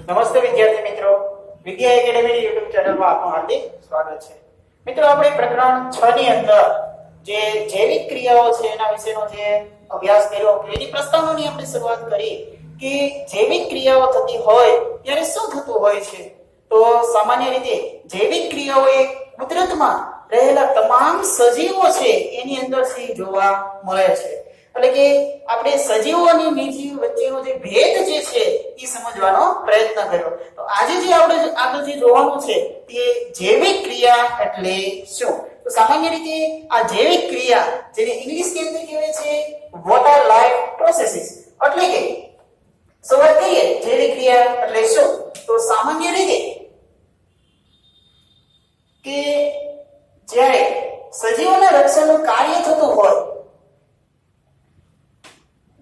નમસ્તે વિદ્યાર્થી મિત્રો, વિદ્યા એકેડેમી યુટ્યુબ ચેનલમાં આપનું હાર્દિક સ્વાગત છે. મિત્રો, આપણે પ્રકરણ 6 ની અંદર જે જૈવિક ક્રિયાઓ છે એના વિશેનો જે અભ્યાસ કર્યો, એની પ્રસ્તાવનાની આપણે શરૂઆત કરી કે જૈવિક ક્રિયાઓ થતી હોય ત્યારે શું થતું હોય છે. તો સામાન્ય રીતે જૈવિક ક્રિયાઓ એ કુદરતમાં રહેલા તમામ સજીવો છે એની અંદરથી જોવા મળે છે. એટલે કે આપણે સજીવો અને નિર્જીવ વચ્ચેનો જે ભેદ જે છે એ સમજવાનો પ્રયત્ન કર્યો. તો આજે જે આપણે આગળ જે જોવાનું છે તે જૈવિક ક્રિયા એટલે શું. તો સામાન્ય રીતે આ જૈવિક ક્રિયા જેને ઇંગ્લિશની અંદર કહેવાય છે વોટર લાઈફ પ્રોસેસીસ. એટલે કે શરૂઆત કરીએ જૈવિક ક્રિયા એટલે શું. તો સામાન્ય રીતે કે જ્યારે સજીવોના રક્ષણનું કાર્ય થતું હોય,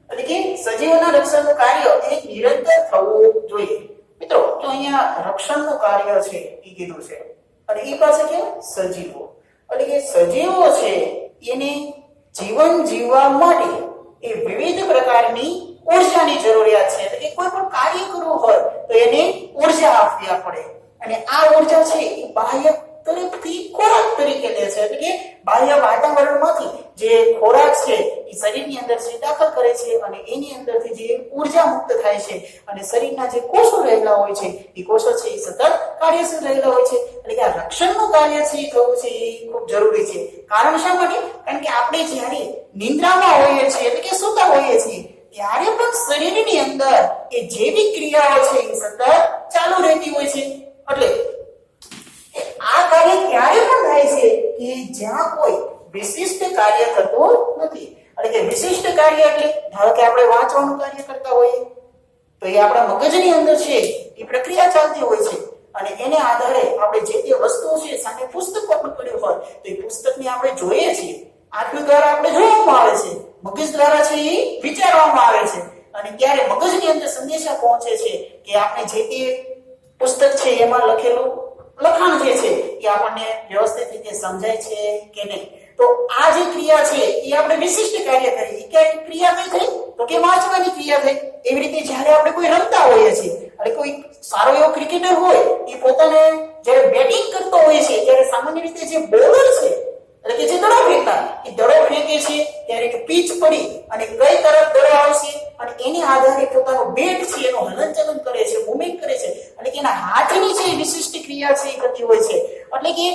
એટલે કે સજીવોના રક્ષણનું કાર્ય એ નિરંતર થવું જોઈએ. મિત્રો, તો અહીંયા રક્ષણનું કાર્ય છે એ કીધું છે અને એ પાસે કે સજીવો, એટલે કે સજીવો છે એને જીવન જીવવા માટે એ વિવિધ પ્રકારની ઊર્જાની જરૂરિયાત છે. એટલે કે કોઈ પણ કાર્ય કરવું હોય તો એને ઊર્જા આપવી પડે અને આ ઊર્જા છે એ બાહ્ય તરફથી ખોરાક તરીકે લે છે. એટલે કે બાહ્ય વાતાવરણમાંથી જે ખોરાક છે એ શરીરની અંદર છે દાખલ કરે છે અને એની અંદરથી જે ઊર્જા મુક્ત થાય છે અને શરીરના જે કોષો રહેલા હોય છે એ કોષો છે એ સતત કાર્યશીલ રહેલા હોય છે. એટલે કે આ રક્ષણનું કાર્ય છે એ થવું છે એ ખૂબ જરૂરી છે. કારણ શા માટે? કારણ કે આપણે જ્યારે નિંદ્રામાં હોઈએ છીએ, એટલે કે સૂતા હોઈએ છીએ, ત્યારે પણ શરીરની અંદર એ જૈવિક ક્રિયાઓ છે એ સતત ચાલુ રહેતી હોય છે. એટલે આ કાર્ય ત્યારે પણ થાય છે કે જ્યાં કોઈ વિશિષ્ટ કાર્ય થતું નથી. એટલે કે વિશિષ્ટ કાર્ય એટલે ધારો કે આપણે વાંચવાનું કાર્ય કરતા હોઈએ તો એ આપણા મગજની અંદર છે એ પ્રક્રિયા ચાલતી હોય છે અને એને આધારે આપણે જે તે વસ્તુઓ છે સામે પુસ્તક પણ પડ્યું હોય તો એ પુસ્તકને આપણે જોઈએ છીએ. આંખો દ્વારા આપણે જોવામાં આવે છે, મગજ દ્વારા છે એ વિચારવામાં આવે છે અને ત્યારે મગજની અંદર સંદેશા પહોંચે છે કે આપણે જે તે પુસ્તક છે એમાં લખેલું લખાણ જે છે એ આપણને વ્યવસ્થિત રીતે સમજાય છે કે નહીં. તો આ જે ક્રિયા છે એ આપણે વિશિષ્ટ કાર્ય કરી. કે ક્રિયા કઈ થઈ? તો કે વાંચવાની ક્રિયા થઈ. એવી રીતે જ્યારે આપણે કોઈ રમતા હોઈએ છીએ, એટલે કોઈ સારો એવો ક્રિકેટર હોય એ પોતાને જ્યારે બેટિંગ કરતો હોય છે ત્યારે સામાન્ય રીતે જે બોલર છે, એટલે કે જે દડો ફેંકતા એ દડો ફેંકે છે ત્યારે પીચ પડી અને કઈ તરફ દડો આવશે અને એની આધારે પોતાનું બેટ છે એનું હલનચલન કરે છે, મૂવમેન્ટ કરે છે. એટલે કે એના હાથની જે વિશિષ્ટ ક્રિયા છે એ થતી હોય છે. એટલે કે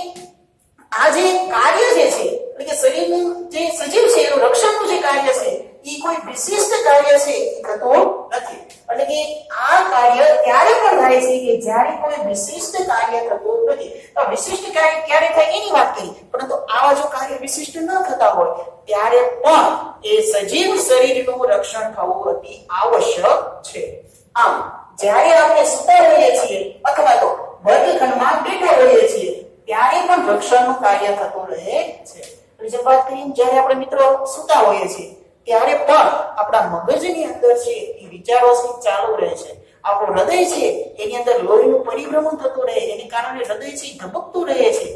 આ જે કાર્ય જે છે, એટલે કે શરીરનું જે સજીવ છે એનું રક્ષણનું જે કાર્ય છે એ કોઈ વિશિષ્ટ કાર્ય છે એ થતું નથી. એટલે કે આ કાર્ય ત્યારે પણ થાય છે કે જ્યારે કોઈ વિશિષ્ટ કાર્ય થતું નથી. તો વિશિષ્ટ કાર્ય ક્યારે થાય એની વાત કરી, પરંતુ આવા જો કાર્ય વિશિષ્ટ ન થતા હોય ત્યારે પણ એ સજીવ શરીરનું રક્ષણ થવું અતિ આવશ્યક છે. આમ જ્યારે આપણે સૂતા હોઈએ છીએ અથવા તો વર્ગખંડમાં બેઠા હોઈએ છીએ ત્યારે પણ રક્ષણનું કાર્ય થતું રહે છે. બીજી વાત કરીએ, જ્યારે આપણે મિત્રો સૂતા હોઈએ છીએ ત્યારે પણ આપણા મગજની અંદર છે એ વિચારો છે ચાલુ રહે છે. આપણું હૃદય છે એની અંદર લોહીનું પરિભ્રમણ થતું રહે, એને કારણે હૃદય છે ધબકતું રહે છે.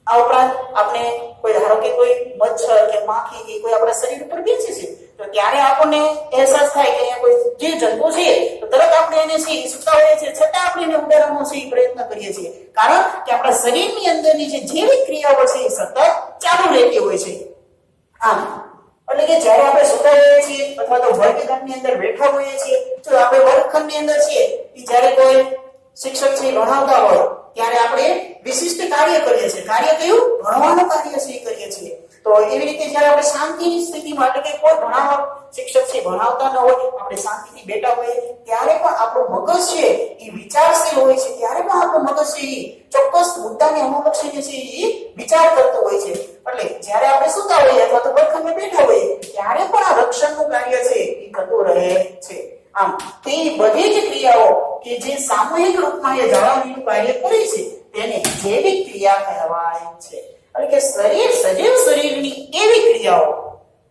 આ ઉપરાંત આપણે કોઈ ધારો કે કોઈ મચ્છર કે માખી કે કોઈ આપણા શરીર ઉપર બેસે છે તો ત્યારે આપણને અહેસાસ થાય કે અહીંયા કોઈ જે જંતુ છે તો તરત આપણે એને છે સૂતા હોઈએ છીએ છતાં આપણે એને ઉડાડવાનો છે પ્રયત્ન કરીએ છીએ. કારણ કે આપણા શરીરની અંદરની જે જૈવિક ક્રિયાઓ છે એ સતત ચાલુ રહેતી હોય છે. આમ એટલે કે જ્યારે આપણે સૂતા હોઈએ છીએ અથવા તો વર્ગખંડની અંદર બેઠા હોઈએ છીએ, તો આપણે વર્ગખંડની અંદર છીએ જ્યારે કોઈ શિક્ષક છે ભણાવતા હોય ત્યારે આપણે વિશિષ્ટ કાર્ય કરીએ છીએ. કાર્ય કયું? ભણવાનું કાર્ય છે કરીએ છીએ. તો એવી રીતે જ્યારે આપણે શાંતિની સ્થિતિમાં, એટલે કે કોઈ ભણાવવા શિક્ષક છે ભણાવતા ન હોય, આપણે શાંતિથી બેઠા હોઈએ ત્યારે પણ આપણું મગજ છે એ વિચારશીલ હોય છે. ત્યારે પણ આપણું મગજ છે એ ચોક્કસ મુદ્દાને અનુલક્ષીને છે એ વિચાર કરતો હોય છે. એટલે જ્યારે આપણે સૂતા હોઈએ અથવા તો વર્ગખંડમાં બેઠા હોઈએ ત્યારે પણ આ રક્ષણનું કાર્ય છે એ થતું રહે છે. આમ તે બધી જ ક્રિયાઓ કે જે સામૂહિક રૂપમાં એ જાળવણીનું કાર્ય કરે છે તેને જૈવિક ક્રિયા કહેવાય છે. એટલે કે સજીવ શરીરની એવી ક્રિયાઓ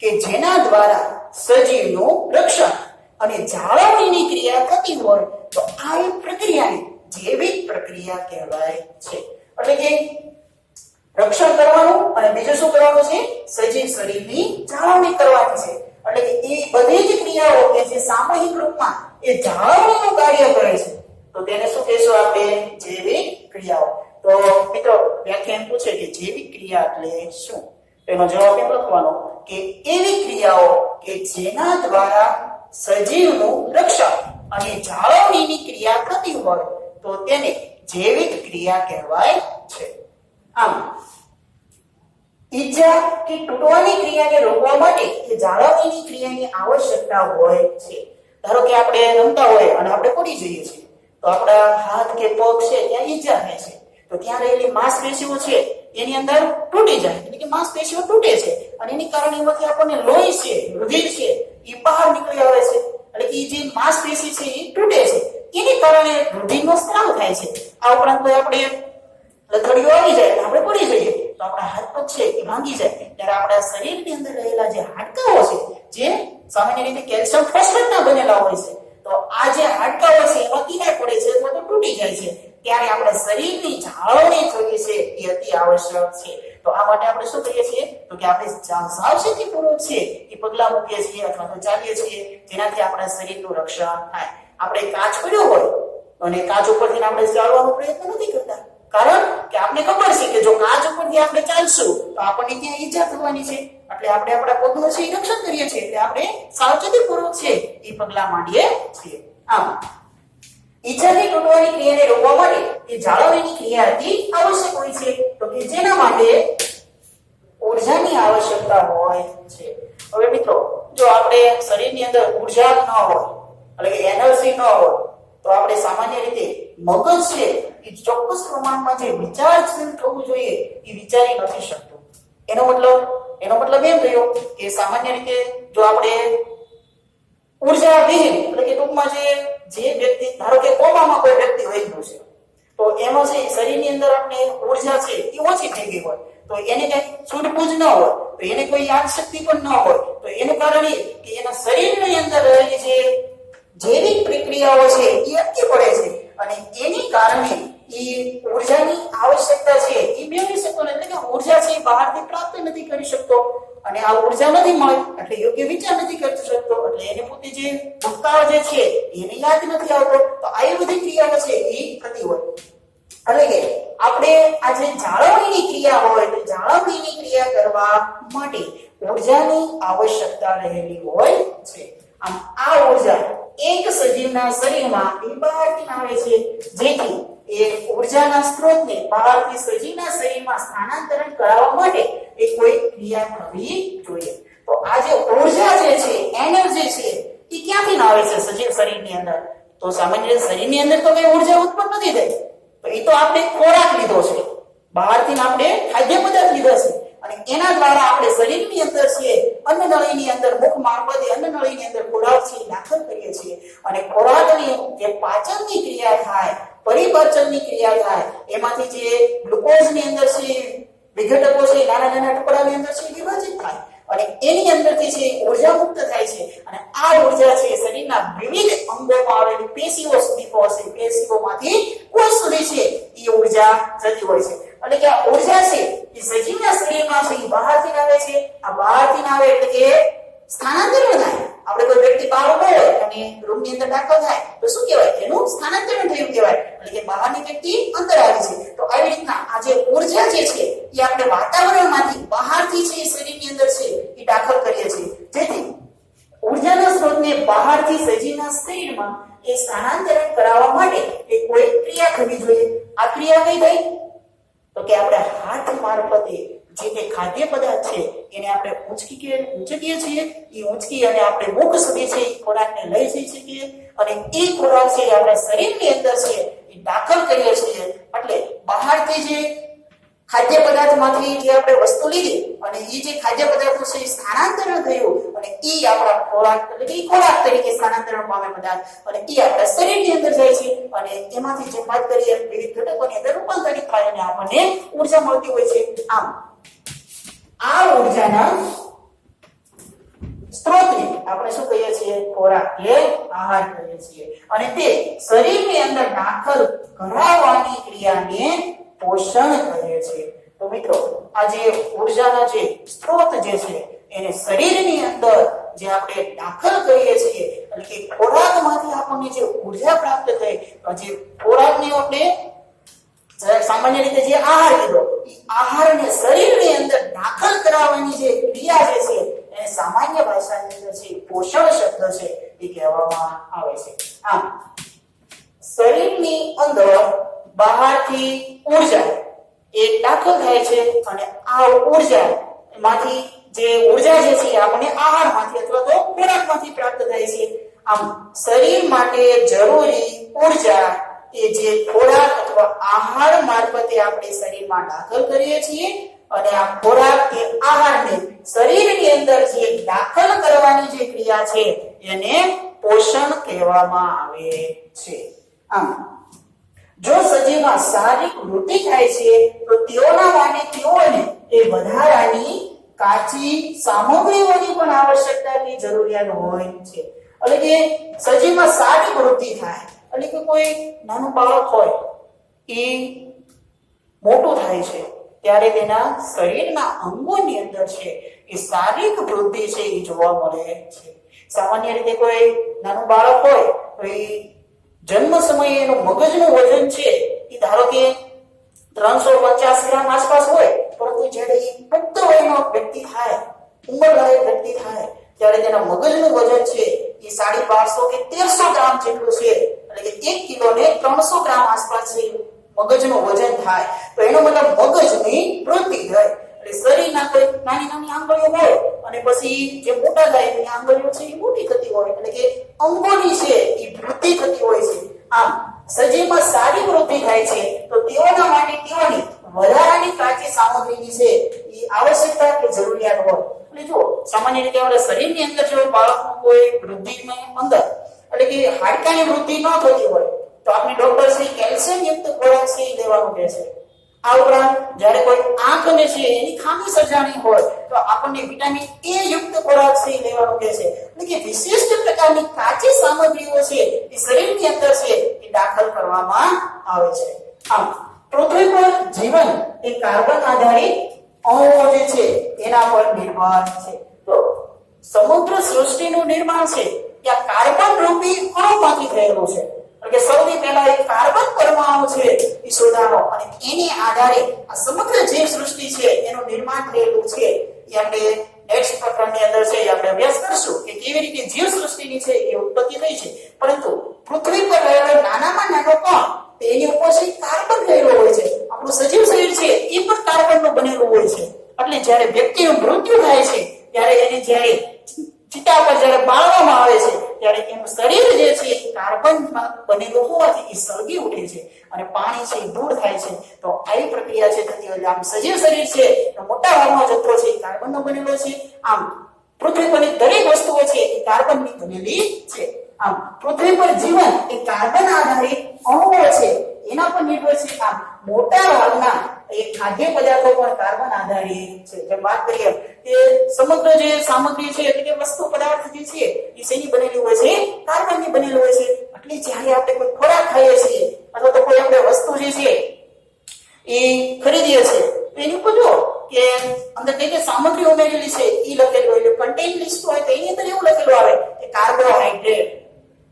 કે જેના દ્વારા સજીવનું રક્ષણ અને જાળવણીની ક્રિયા થતી હોય તો આ એક પ્રક્રિયાને જૈવિક પ્રક્રિયા કહેવાય છે. એટલે કે રક્ષણ કરવાનું અને બીજું શું કરવાનું છે? સજીવ શરીરની જાળવણી કરવાની છે. એટલે કે એ બધી જ ક્રિયાઓ કે જે સામૂહિક રૂપમાં એ જાળવણીનું કાર્ય કરે છે તો તેને શું કહેશું આપણે? જૈવિક ક્રિયાઓ. તો મિત્રો વ્યાખ્યાન પૂછે કે જૈવિક ક્રિયા એટલે શું? એનો જવાબ એમ લખવાનો કે એવી ક્રિયાઓ કે જેના દ્વારા સજીવનું રક્ષણ અને જાળવણીની ક્રિયા થતી હોય તો તેને જૈવિક ક્રિયા કહેવાય છે. આમ ઈજા કે તૂટવાની ક્રિયાને રોકવા માટે એ જાળવણીની ક્રિયાની આવશ્યકતા હોય છે. ધારો કે આપણે રમતા હોય અને આપણે પડી જઈએ છીએ તો આપણા હાથ કે પગ છે ત્યાં ઈજા થાય છે, તો ત્યાં રહેલી માંસપેશીઓ છે એની અંદર તૂટી જાય, એટલે કે માંસપેશીઓ તૂટે છે અને એની કારણે એમાંથી આપણને લોહી છે, રુધિર છે એ બહાર નીકળી આવે છે, એટલે કે જે માંસપેશી છે એ તૂટે છે, એની કારણે રુધિરનો સ્ત્રાવ થાય છે. આ ઉપરાંત કોઈ આપણે લથડીઓ આવી જાય અને આપણે પડી જઈએ તો આપણા હાથ પગ છે એ ભાંગી જાય, ત્યારે આપણા શરીરની અંદર રહેલા જે હાડકાઓ છે જે સામાન્ય રીતે કેલ્શિયમ ફોસ્ફેટના બનેલા હોય છે, તો આ જે હાડકાઓ છે એમાં કિનાર પડે છે અથવા તો તૂટી જાય છે, ત્યારે આપણે શરીરની જાળવણી જોઈએ છે એ અતિ આવશ્યક છે. તો આ માટે આપણે શું કરીએ છીએ? તો કે આપણે સાવચેતીપૂર્વક છે એ પગલાં મૂકીએ છીએ અથવા તો ચાલીએ છીએ જેનાથી આપણા શરીરનું રક્ષણ થાય. આપણે કાચ પડ્યો હોય અને કાચ ઉપરથી આપણે ચાલવાનો પ્રયત્ન નથી કરતા, કારણ કે આપણે ખબર છે કે જો કાચ ઉપરથી આપણે ચાલશું તો આપણને ત્યાં ઈજા થવાની છે, એટલે આપણે આપણા પગનું છે એ રક્ષણ કરીએ છીએ, એટલે આપણે સાવચેતીપૂર્વક છે એ પગલાં માંડીએ છીએ. આમ ઈજાથી તૂટવાની ક્રિયાને રોકવા માટે એ જાળવણીની ક્રિયા અતિ આવશ્યક હોય છે, તો કે જેના માટે ઊર્જાની આવશ્યકતા હોય છે. હવે મિત્રો જો આપણે શરીરની અંદર ઊર્જા ન હોય એટલે કે એનર્જી ન હોય તો આપણે સામાન્ય રીતે મગજ છે એ ચોક્કસ પ્રમાણમાં જે વિચારશીલ થવું જોઈએ એ વિચારી નથી શકતું. એનો મતલબ એમ થયો કે સામાન્ય રીતે જો આપણે ઊર્જા વિહીન એટલે કે ટૂંકમાં જે વ્યક્તિ ધારો કે કોમામાં કોઈ વ્યક્તિ વહી ગયો છે તો એમાં છે શરીરની અંદર આપણે ઊર્જા છે એ ઓછી થઈ ગઈ હોય તો એને કઈ છૂટપૂજ ન હોય તો એને કોઈ યાદ શક્તિ પણ ન હોય તો એનું કારણ એ કે એના શરીરની અંદર રહેલી જે જૈવિક પ્રક્રિયાઓ છે એ અટકી પડે છે અને એની કારણે એ ઊર્જાની આવશ્યકતા છે એ મેળવી શકતો નથી, એટલે કે ઊર્જા છે એ બહારથી પ્રાપ્ત નથી કરી શકતો અને આ ઊર્જા નથી મળે એટલે યોગ્ય વિચાર નથી કરી શકતો, એટલે એને પોતે જે ભૂતકાળ જે છે એને યાદ નથી આવતો. તો આ બધી ક્રિયાઓ છે એ થતી હોય, એટલે કે આપણે આ જે જાળવણીની ક્રિયા હોય તો જાળવણીની ક્રિયા કરવા માટે ઊર્જાની આવશ્યકતા રહેલી હોય છે. આમ આ ઊર્જા એક સજીવના શરીરમાં બહારથી આવે છે, જેથી એ ઊર્જાના સ્ત્રોતને બહારથી સજીવના શરીરમાં સ્થાનાંતરણ કરાવવા માટે એ કોઈ ક્રિયા થવી જોઈએ. તો આ જે ઊર્જા જે છે એનર્જી છે એ ક્યાંથી આવે છે સજીવ શરીરની અંદર? તો સામાન્ય શરીરની અંદર તો કઈ ઊર્જા ઉત્પન્ન નથી થઈ, તો એ તો આપણે ખોરાક લીધો છે, બહારથી આપણે ખાદ્ય પદાર્થ લીધા છે અને એના દ્વારા આપણે શરીરની અંદર છે અન્નનળીની અંદર મુખ મારફતે અન્નનળીની અંદર ખોરાક છે દાખલ કરીએ છીએ અને ખોરાકની જે પાચનની ક્રિયા થાય, પરિપાચનની ક્રિયા થાય, એમાંથી જે ગ્લુકોઝની અંદર છે વિઘટકો છે નાના નાના ટુકડાની અંદર છે વિભાજિત થાય અને એની અંદરથી છે ઊર્જા મુક્ત થાય છે અને આ ઊર્જા છે શરીરના વિવિધ અંગોમાં આવેલી પેશીઓ સુધી પહોંચે, પેશીઓમાંથી કોષ સુધી છે એ ઊર્જા જતી હોય છે. એટલે કે આ ઊર્જા છે એ સજીવના શરીરમાં છે એ બહારથી આવે છે, આ બહારથી આવે એટલે કે સ્થાનાંતરણ થાય. આપણે કોઈ વ્યક્તિ બહાર ઉભો હોય અને રૂમની અંદર દાખલ થાય તો શું કહેવાય? એનું સ્થાનાંતરણ થયું કહેવાય, એટલે કે બહારની વ્યક્તિ અંદર આવી છે. તો આવી રીતના આ જે ઊર્જા જે છે એ આપણે વાતાવરણમાંથી બહારથી છે શરીરની અંદર છે એ દાખલ કરીએ છીએ, જેથી ઊર્જાના સ્ત્રોતને બહારથી સજીવના શરીરમાં એ સ્થાનાંતરણ કરાવવા માટે એ કોઈ ક્રિયા થવી જોઈએ. આ ક્રિયા કઈ થઈ? તો કે આપણે હાથ મારફતે જે તે ખાદ્ય પદાર્થ છે એને આપણે ઉંચકીએ છીએ, એ ઉંચકી અને આપણે મુખ સુધી છે એ ખોરાકને લઈ જઈ શકીએ અને એ ખોરાક છે આપણા શરીરની અંદર છે એ દાખલ કરીએ છીએ. એટલે બહારથી જે ખાદ્ય પદાર્થમાંથી જે આપણે વસ્તુ લીધી અને એ જે ખાદ્ય પદાર્થો છે એ સ્થાનાંતરણ થયું અને એ આપણા ખોરાક એટલે કે ખોરાક તરીકે સ્થાનાંતરણ પામે પદાર્થ અને એ આપણા શરીરની અંદર જાય છે અને એમાંથી જે વાત કરીએ વિવિધ ઘટકોની અંદર રૂપાંતરિત થાય અને આપણને ઊર્જા મળતી હોય છે. આમ આ ઊર્જાના સ્ત્રોતને આપણે શું કહીએ છીએ? ખોરાક કે આહાર કહીએ છીએ અને તે શરીરની અંદર દાખલ કરાવવાની ક્રિયાને પોષણ કહે છે. તો મિત્રો આ જે ઊર્જાના જે સ્ત્રોત જે છે એને શરીરની અંદર જે આપણે દાખલ કરીએ છીએ એટલે કે ખોરાકમાંથી આપણને જે ઉર્જા પ્રાપ્ત થઈ, જે ખોરાકને આપણે સામાન્ય રીતે જે આહાર લીધો એ આહારને શરીરની અંદર દાખલ કરાવવાની જે ક્રિયા જે છે એને સામાન્ય ભાષાની અંદર છે પોષણ શબ્દ છે એ કહેવામાં આવે છે. આમ શરીરની અંદર બહારથી ઉર્જા એ દાખલ થાય છે અને આ ઉર્જા માંથી જે ઉર્જા જે છે આપણને આહારમાંથી અથવા તો ખોરાકમાંથી પ્રાપ્ત થાય છે. આમ શરીર માટે જરૂરી ઉર્જા એ જે ખોરાક અથવા આહાર મારફતે આપણે શરીરમાં દાખલ કરીએ છીએ અને આ ખોરાક કે આહારને શરીરની અંદર જે દાખલ કરવાની જે ક્રિયા છે એને પોષણ કહેવામાં આવે છે. આમ જો સજીવમાં શારીરિક વૃદ્ધિ થાય છે તો તેઓના માટે તેઓને એ વધારાની કાચી સામગ્રીઓની પણ આવશ્યકતાની જરૂરિયાત હોય છે. એટલે કે સજીવમાં શારીરિક વૃદ્ધિ થાય એટલે કે કોઈ નાનું બાળક હોય એ મોટું થાય છે ત્યારે તેના શરીરના અંગોની અંદર છે એ શારીરિક વૃદ્ધિ છે એ જોવા મળે છે. સામાન્ય રીતે કોઈ નાનું બાળક હોય તો એ જન્મ સમયે એનું મગજનું વજન છે એ ધારો કે 350 ગ્રામ આસપાસ હોય, પરંતુ જ્યારે એ પુખ્ત વયનો વ્યક્તિ થાય, ઉંમરલાયક વ્યક્તિ થાય ત્યારે તેના મગજનું વજન છે એ 1250 કે 1300 ગ્રામ જેટલું છે. એટલે કે 1 કિલો ને 300 ગ્રામ આસપાસ છે મગજનું વજન થાય. તો એનો મતલબ મગજની વૃદ્ધિ થાય. એટલે શરીરના કોઈ નાની નાની આંગળીઓ હોય અને પછી જે મોટા થાય એની આંગળીઓ છે એ મોટી થતી હોય, એટલે કે અંગોની છે એ વૃદ્ધિ થતી હોય છે. આમ સજીવમાં સારી વૃદ્ધિ થાય છે તો તેઓના માટે તેઓની વધારાની કાચી સામગ્રીની છે એ આવશ્યકતા કે જરૂરિયાત હોય. એટલે જો સામાન્ય રીતે આપણા શરીરની અંદર જો બાળકનું કોઈ વૃદ્ધિમાં અંદર એટલે કે હાડકાની વૃદ્ધિ ન થતી હોય તો આપણે ડોક્ટર શ્રી કેલ્શિયમ યુક્ત ખોરાક છે એ લેવાનું કહે છે. આ ઉપરાંત જ્યારે કોઈ આંખને છે એની ખામી સર્જાણી હોય તો આપણને વિટામિન એ યુક્ત ખોરાક છે એ લેવાનું કહે છે. એટલે કે વિશિષ્ટ પ્રકારની કાચી સામગ્રીઓ છે એ શરીરની અંદર છે એ દાખલ કરવામાં આવે છે. આમ પૃથ્વી પર જીવન એ કાર્બન આધારિત અણુઓ જે છે એના પર નિર્ભર છે. તો સમગ્ર સૃષ્ટિનું નિર્માણ છે ત્યાં કાર્બન રૂપી અણુમાંથી થયેલું છે. એટલે સૌથી પહેલા એક કાર્બન પરમાણુ છે એ શોધાયો અને એની આધારે આ સમગ્ર જીવ સૃષ્ટિ છે એનું નિર્માણ થયેલું છે. એ આપણે નેક્સ્ટ પ્રકરણની અંદર છે આપણે અભ્યાસ કરશું કે કેવી રીતે જીવ સૃષ્ટિની છે એ ઉત્પત્તિ થઈ છે. પરંતુ પૃથ્વી પર રહેલો નાનામાં નાનો કણ તેની ઉપર છે કાર્બન રહેલો હોય છે. આપણું સજીવ શરીર છે એ પણ કાર્બનનું બનેલું હોય છે. એટલે જ્યારે વ્યક્તિનું મૃત્યુ થાય છે ત્યારે એને જ્યારે ચિતા પર જ્યારે બાળવામાં આવે છે ત્યારે એનું શરીર જે છે એ કાર્બનમાં બનેલું હોવાથી એ સળગી ઉઠે છે અને પાણી છે એ દૂર થાય છે. તો આવી પ્રક્રિયા છે થતી હોય. આમ સજીવ શરીર છે તો મોટા ભાગનો જથ્થો છે એ કાર્બનનો બનેલો છે. આમ પૃથ્વી પરની દરેક વસ્તુઓ છે એ કાર્બનની બનેલી છે. આમ પૃથ્વી પર જીવન એ કાર્બન આધારિત અણુઓ છે એના પર નિર્ભર છે. આમ મોટા ભાગના એ ખાદ્ય પદાર્થો પણ કાર્બન આધારિત છે. જેમ વાત કરીએ કે સમગ્ર જે સામગ્રી છે એટલે કે વસ્તુ પદાર્થ જે છે એ શેની બનેલી હોય છે? કાર્બનની બનેલી હોય છે. એટલે જ્યારે આપણે કોઈ ખોરાક ખાઈએ છીએ અથવા તો કોઈ આપણે વસ્તુ જે છે એ ખરીદીએ છીએ તો એની ઉપર જો કે અંદર કઈ કઈ સામગ્રી ઉમેરેલી છે એ લખેલું હોય. એટલે કન્ટેન્ટ લિસ્ટ હોય તો એની અંદર એવું લખેલું આવે કે કાર્બોહાઈડ્રેટ.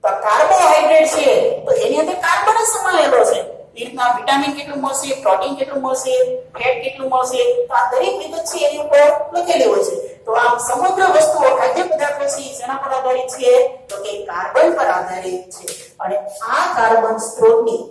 તો કાર્બોહાઈડ્રેટ છે તો એની અંદર કાર્બન જ સમાયેલો છે. એ રીતના વિટામિન કેટલું મળશે, પ્રોટીન કેટલું મળશે, ફેટ કેટલું મળશે, તો આ દરેક વિગત છે એની ઉપર લખેલી હોય છે. તો આ સમગ્ર વસ્તુઓ ખાદ્ય પદાર્થો છે જેના પર આધારિત છે તો કે કાર્બન પર આધારિત છે. અને આ કાર્બન સ્ત્રોતની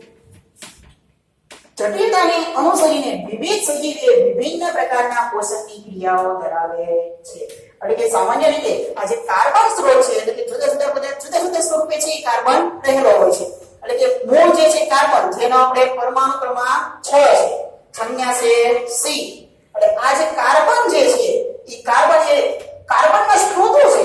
જટિલતાને અનુસરીને વિવિધ સજીવે વિભિન્ન પ્રકારના પોષણની ક્રિયાઓ ધરાવે છે. એટલે કે સામાન્ય રીતે આ જે કાર્બન સ્ત્રોત છે એટલે કે જુદા જુદા પદાર્થ જુદા જુદા સ્વરૂપે છે એ કાર્બન રહેલો હોય છે. એટલે કે મૂળ જે છે કાર્બન જેનો આપણે પરમાણુ ક્રમાંક 6 છે, સંજ્ઞા છે C. એટલે આ જે કાર્બન જે છે એ કાર્બનના સ્ત્રોતો છે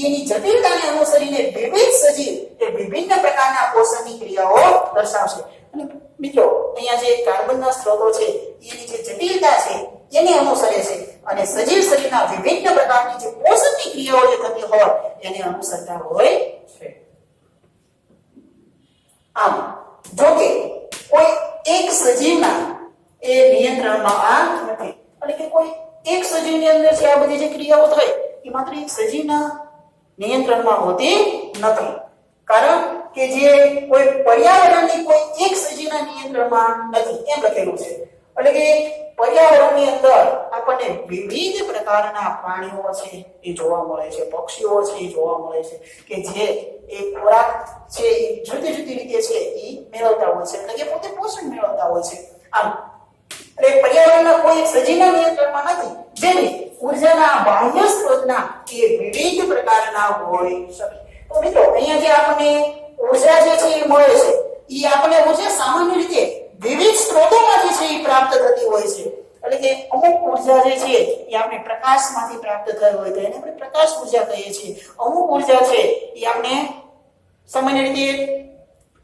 એની જટિલતાને અનુસરીને વિવિધ સજીવ એ વિભિન્ન પ્રકારના પોષણની ક્રિયાઓ દર્શાવશે. અને મિત્રો અહીંયા જે કાર્બનના સ્ત્રોતો છે એની જે જટિલતા છે એને અનુસરે છે અને સજીવ શરીરના વિભિન્ન પ્રકારની જે પોષણની ક્રિયાઓ જે થતી હોય એને અનુસરતા હોય છે. આમ જો કે કોઈ એક સજીવના એ નિયંત્રણમાં નથી. એટલે કે કોઈ એક સજીવની અંદર છે આ બધી જે ક્રિયાઓ થાય એ માત્ર એક સજીવના નિયંત્રણમાં હોતી નથી. કારણ કે જે કોઈ પર્યાવરણની કોઈ એક સજીવના નિયંત્રણમાં નથી એમ લખેલું છે. એટલે કે પર્યાવરણની અંદર આપણને વિવિધ પ્રકારના પ્રાણીઓ છે એ જોવા મળે છે, પક્ષીઓ છે એ જોવા મળે છે કે જે એ ખોરાક છે એ જુદી જુદી રીતે છે એ મેળવતા હોય છે, એટલે કે પોતે પોષણ મેળવતા હોય છે. આમ એટલે પર્યાવરણના કોઈ એક સજીવના નિયંત્રણમાં નથી, જેની ઉર્જાના બાહ્ય સ્ત્રોતના એ વિવિધ પ્રકારના હોઈ શકે. તો મિત્રો અહીંયા જે આપણને ઉર્જા જે છે એ મળે છે એ આપણને ઉર્જા સામાન્ય રીતે વિવિધ સ્ત્રોતોમાંથી છે એ પ્રાપ્ત થતી હોય છે. એટલે કે અમુક ઉર્જા જે છે એ આપણે પ્રકાશમાંથી પ્રાપ્ત થઈ હોય તો એને આપણે પ્રકાશ ઉર્જા કહીએ છીએ. અમુક ઉર્જા છે એ આપણે સામાન્ય રીતે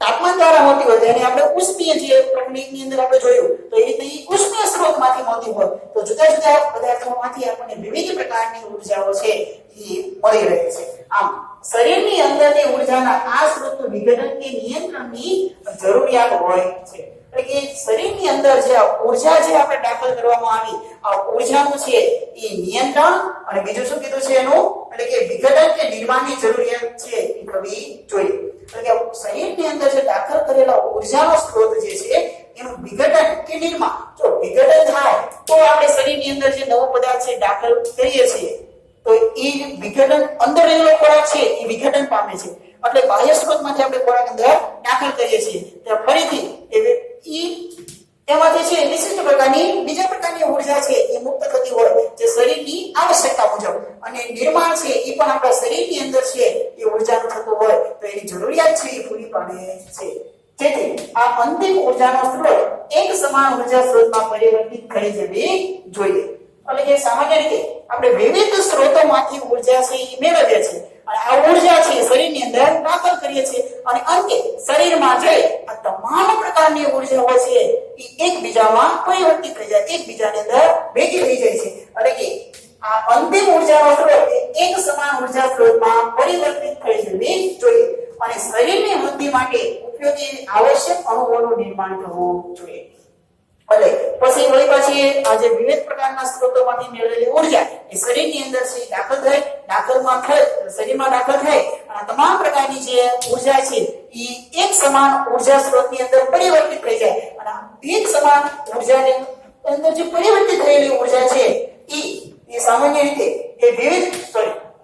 તાપમાન દ્વારા મળતી હોય તો એને આપણે ઉષ્મીય જે પ્રકૃતિની અંદર આપણે જોયું તો એ રીતે ઉષ્મીય સ્ત્રોતમાંથી મળતી હોય. તો જુદા જુદા પદાર્થોમાંથી આપણને વિવિધ પ્રકારની ઉર્જાઓ છે એ મળી રહે છે. આમ શરીરની અંદરની ઉર્જાના આ સ્ત્રોતનું વિઘટન કે નિયંત્રણની જરૂરિયાત હોય છે. એટલે કે શરીરની અંદર જે ઉર્જા જે આપણે દાખલ કરવામાં આવી આ ઉર્જાનું છે એ નિયંત્રણ અને બીજું શું કીધું છે એનું એટલે કે વિઘટન કે નિર્માણની જરૂરિયાત છે એ થવી જોઈએ. એટલે કે શરીરની અંદર જે દાખલ કરેલા ઉર્જાનો સ્ત્રોત જે છે એનું વિઘટન કે નિર્માણ જો વિઘટન થાય તો આપણે શરીરની અંદર જે નવો પદાર્થ છે દાખલ કરીએ છીએ તો એ વિઘટન અંદર રહેલો ખોરાક છે એ વિઘટન પામે છે. એટલે બાહ્ય સ્ત્રોતમાંથી આપણે ખોરાક અંદર દાખલ કરીએ છીએ તો ફરીથી એમાંથી છે વિશિષ્ટ પ્રકારની બીજા પ્રકારની ઉર્જા છે એ મુક્ત થતી હોય જે શરીરની આવશ્યકતા મુજબ અને નિર્માણ છે એ પણ આપણા શરીરની અંદર છે એ ઉર્જાનું થતું હોય તો એની જરૂરિયાત છે એ પૂરી પાડે છે. જેથી આ અંતિમ ઉર્જાનો સ્ત્રોત એક સમાન ઉર્જા સ્ત્રોતમાં પરિવર્તિત થઈ જવી જોઈએ. એટલે કે સામાન્ય રીતે આપણે વિવિધ સ્ત્રોતોમાંથી ઉર્જા છે એ મેળવીએ છીએ અને આ ઉર્જા છે શરીરની અંદર દાખલ કરીએ છીએ અને અંતે શરીરમાં જઈ આ તમામ પ્રકારની ઉર્જાઓ છે એ એકબીજામાં પરિવર્તિત થઈ જાય, એકબીજાની અંદર ભેગી થઈ જાય છે. એટલે કે આ અંતિમ ઉર્જાનો સ્ત્રોત એક સમાન ઉર્જા સ્ત્રોતમાં પરિવર્તિત થઈ જવી જોઈએ અને શરીરની વૃદ્ધિ માટે ઉપયોગી આવશ્યક અણુઓનું નિર્માણ કરવું જોઈએ. એટલે પછી વળી પાછી આ જે વિવિધ પ્રકારના સ્ત્રોતોમાંથી મેળવેલી ઉર્જા એ શરીરની અંદર છે શરીરમાં દાખલ થાય અને તમામ પ્રકારની જે ઉર્જા છે એ એક સમાન ઉર્જા સ્ત્રોતની અંદર પરિવર્તિત થઈ જાય અને એક સમાન ઉર્જાની અંદર જે પરિવર્તિત થયેલી ઉર્જા છે એ સામાન્ય રીતે એ વિવિધ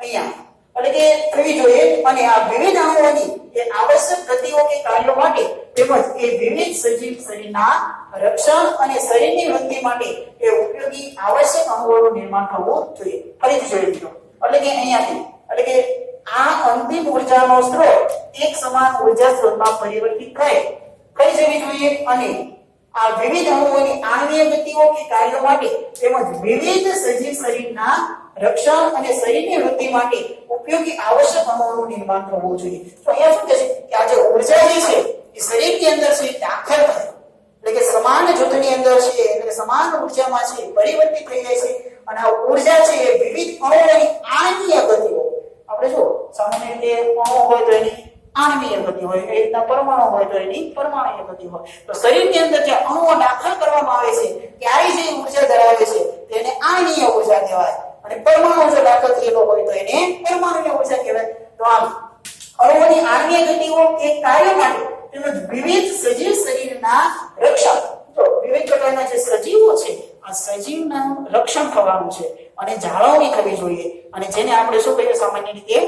અહીંયા એટલે કે થવી જોઈએ અને આ વિવિધ અણુઓની એ આવશ્યક ગતિઓ કે કાર્યો માટે તેમજ એ વિવિધ સજીવ શરીરના રક્ષણ અને શરીરની વૃદ્ધિ માટે એ ઉપયોગી આવશ્યક અણુઓનું નિર્માણ થવું જોઈએ. ફરીથી જોઈ લો એટલે કે અહીંયાથી એટલે કે આ અંતિમ ઉર્જાનો સ્ત્રોત એક સમાન ઉર્જા સ્ત્રોતમાં પરિવર્તિત થઈ જવી જોઈએ અને આ વિવિધ અણુઓની આણ્વીય ગતિઓ કે કાર્યો માટે તેમજ વિવિધ સજીવ શરીરના રક્ષણ અને શરીરની વૃદ્ધિ માટે ઉપયોગી આવશ્યક અણુઓનું નિર્માણ થવું જોઈએ. તો અહીંયા શું કહે છે કે આ જે ઉર્જા જે છે એ શરીરની અંદર છે દાખલ થાય એટલે કે સમાન જૂથની અંદર છે એટલે સમાન ઉર્જામાં છે પરિવર્તિત થઈ જાય છે અને આ ઉર્જા છે એ વિવિધ અણુઓની આણ્વીય ગતિઓ આપણે જો સામાન્ય રીતે અણુ હોય તો એની આણ્વીય ગતિ હોય, એ રીતના પરમાણુ હોય તો એની પરમાણુય ગતિ હોય. તો શરીરની અંદર જે અણુઓ દાખલ કરવામાં આવે છે ત્યારે જે ઉર્જા ધરાવે છે તેને આણ્વીય ઉર્જા કહેવાય અને પરમાણુ જો દાખલ થયેલો હોય તો એને પરમાણુય ઉર્જા કહેવાય. તો આમ અણુઓની આણ્વીય ગતિઓ એ કાર્ય માટે તેમજ વિવિધ સજીવ શરીરના રક્ષણ તો વિવિધ પ્રકારના જે સજીવો છે આ સજીવના રક્ષણ થવાનું છે અને જાળવણી થવી જોઈએ અને જેને આપણે શું કહીએ સામાન્ય રીતે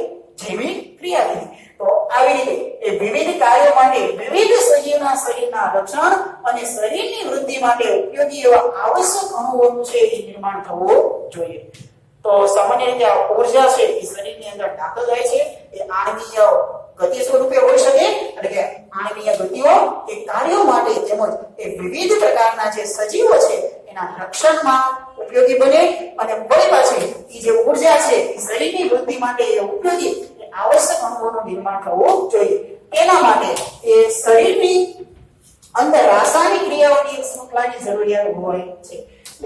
જૈવિક ક્રિયાવિધિ. તો આવી રીતે એ વિવિધ કાર્યો માટે વિવિધ સજીવના શરીરના રક્ષણ અને શરીરની વૃદ્ધિ માટે ઉપયોગી એવા આવશ્યક અણુઓનું છે એ નિર્માણ થવું જોઈએ. તો સામાન્ય રીતે આ ઉર્જા છે એ શરીરની અંદર દાખલ થાય છે એ આણ્વીય ગતિ સ્વરૂપે હોઈ શકે એટલે કે આણ્વીય ગતિઓ એ કાર્યો માટે તેમજ એ વિવિધ પ્રકારના જે સજીવો છે એના રક્ષણમાં ઉપયોગી બને અને વળી પાછી એ જે ઉર્જા છે એ શરીરની વૃદ્ધિ માટે એ ઉપયોગી આવશ્યક અણુઓનું નિર્માણ થવું જોઈએ. એના માટે એ શરીરની અંદર રાસાયણિક ક્રિયાઓની એક શૃંખલાની જરૂરિયાત હોય છે.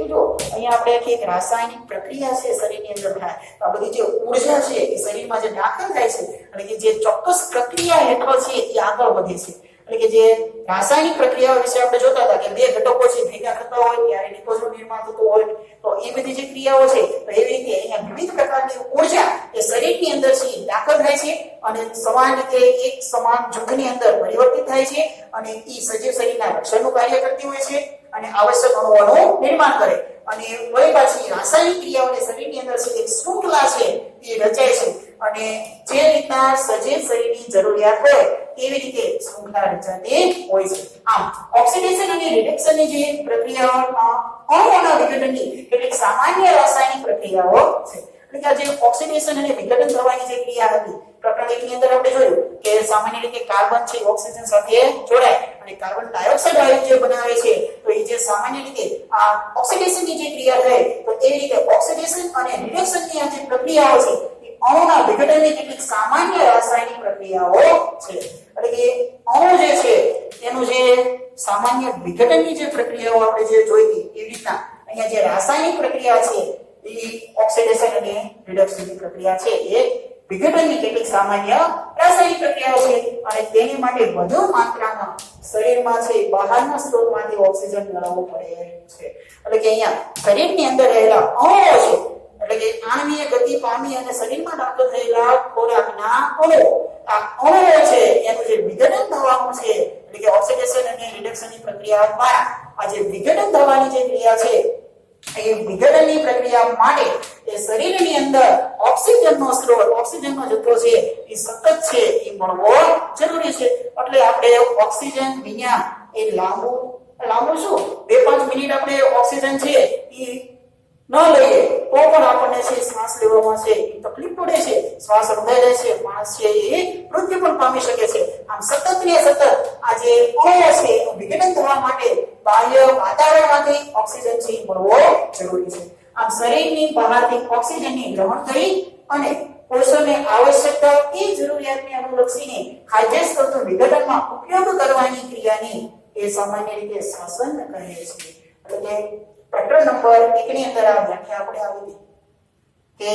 જો અહીંયા આપણે એક રાસાયણિક પ્રક્રિયા છે શરીરની અંદર થાય તો આ બધી જે ઉર્જા છે એ શરીરમાં જે દાખલ થાય છે અને કે જે ચોક્કસ પ્રક્રિયા હેઠળ છે એ આગળ વધે છે એટલે કે જે રાસાયણિક પ્રક્રિયાઓ વિશે આપણે જોતા હતા કે બે ઘટકો છે ભેગા થતા હોય ત્યારે નિકોલનું નિર્માણ થતું હોય, તો એ બધી જે ક્રિયાઓ છે તો એવી રીતે અહીંયા વિવિધ પ્રકારની ઉર્જા એ શરીરની અંદર છે દાખલ થાય છે અને સમાન રીતે એક સમાન જૂથની અંદર પરિવર્તિત થાય છે અને એ સજીવ શરીરના રક્ષણનું કાર્ય કરતી હોય છે અને આવશ્યક અણુઓનું નિર્માણ કરે અને વળી પાછી રાસાયણિક ક્રિયાઓને શરીરની અંદર છે એક શૃંખલા છે એ રચાય છે અને જે રીતના સજીવ શરીરની જરૂરિયાત હોય એવી રીતે શૃંખલા રચાતી હોય છે. આમ ઓક્સિડેશન અને રિડક્શનની જે પ્રક્રિયાઓમાં અણુઓના વિઘટનની કેટલીક સામાન્ય રાસાયણિક પ્રક્રિયાઓ છે. એટલે કે જે ઓક્સિડેશન અને વિઘટન થવાની જે ક્રિયા હતી પ્રકરણ 1 ની અંદર આપણે જોયું કે સામાન્ય રીતે કાર્બન છે ઓક્સિજન સાથે જોડાય અને કાર્બન ડાયોક્સાઇડ વાયુ જે બનાવે છે તો એ જે સામાન્ય રીતે આ ઓક્સિડેશનની જે ક્રિયા થાય તો એ રીતે ઓક્સિડેશન અને રિડક્શનની આ જે પ્રક્રિયાઓ છે એ અણુના વિઘટનની કેટલીક સામાન્ય રાસાયણિક પ્રક્રિયાઓ છે. એટલે કે અણુ જે છે એનું જે સામાન્ય વિઘટનની જે પ્રક્રિયાઓ આપણે જે જોઈ હતી એવી રીતના અહીંયા જે રાસાયણિક પ્રક્રિયા છે એ ઓક્સિડેશન અને રિડક્શનની પ્રક્રિયા છે એ વિઘટનની કેટલીક સામાન્ય રાસાયણિક પ્રક્રિયાઓ છે અને તેની માટે વધુ માત્રામાં શરીરમાં છે બહારના સ્ત્રોતમાંથી ઓક્સિજન મેળવવો પડે છે. એટલે કે અહીંયા શરીરની અંદર રહેલા અણુઓ છે એટલે કે આણ્વીય ગતિ પામી અને શરીરમાં દાખલ થયેલા ખોરાકના અણુઓ આ અણુઓ છે એનું જે વિઘટન થવાનું છે એટલે કે ઓક્સિડેશન અને રિડક્શનની પ્રક્રિયા દ્વારા આ જે વિઘટન થવાની જે ક્રિયા છે એ વિઘટનની પ્રક્રિયા માટે એ શરીરની અંદર ઓક્સિજનનો સ્ત્રોત ઓક્સિજનનો જથ્થો છે એ સતત છે એ મળવો જરૂરી છે. એટલે આપણે ઓક્સિજન વિના એ લાંબુ શું 2-5 મિનિટ આપણે ઓક્સિજન છે એ ન લઈએ તો પણ આપણને છે શ્વાસ લેવામાં છે તકલીફ પડે છે, શ્વાસ રોકાઈ જાય છે, માણસ છે એ મૃત્યુ પણ પામી શકે છે. આમ સતત ને સતત આ જે અણુઓ છે એનું વિઘટન થવા માટે બાહ્ય વાતાવરણમાંથી ઓક્સિજન છે મળવો જરૂરી છે. આમ શરીરની બહારથી ઓક્સિજનની ગ્રહણ કરી અને કોષોને આવશ્યકતા એ જરૂરિયાતને અનુલક્ષીને ખાદ્ય સ્ત્રોતો વિઘટનમાં ઉપયોગ કરવાની ક્રિયાની એ સામાન્ય રીતે શ્વસન કહે છે. એટલે કે પેટર્ન નંબર 1 ની અંદર આ વ્યાખ્યા આપણે આવી કે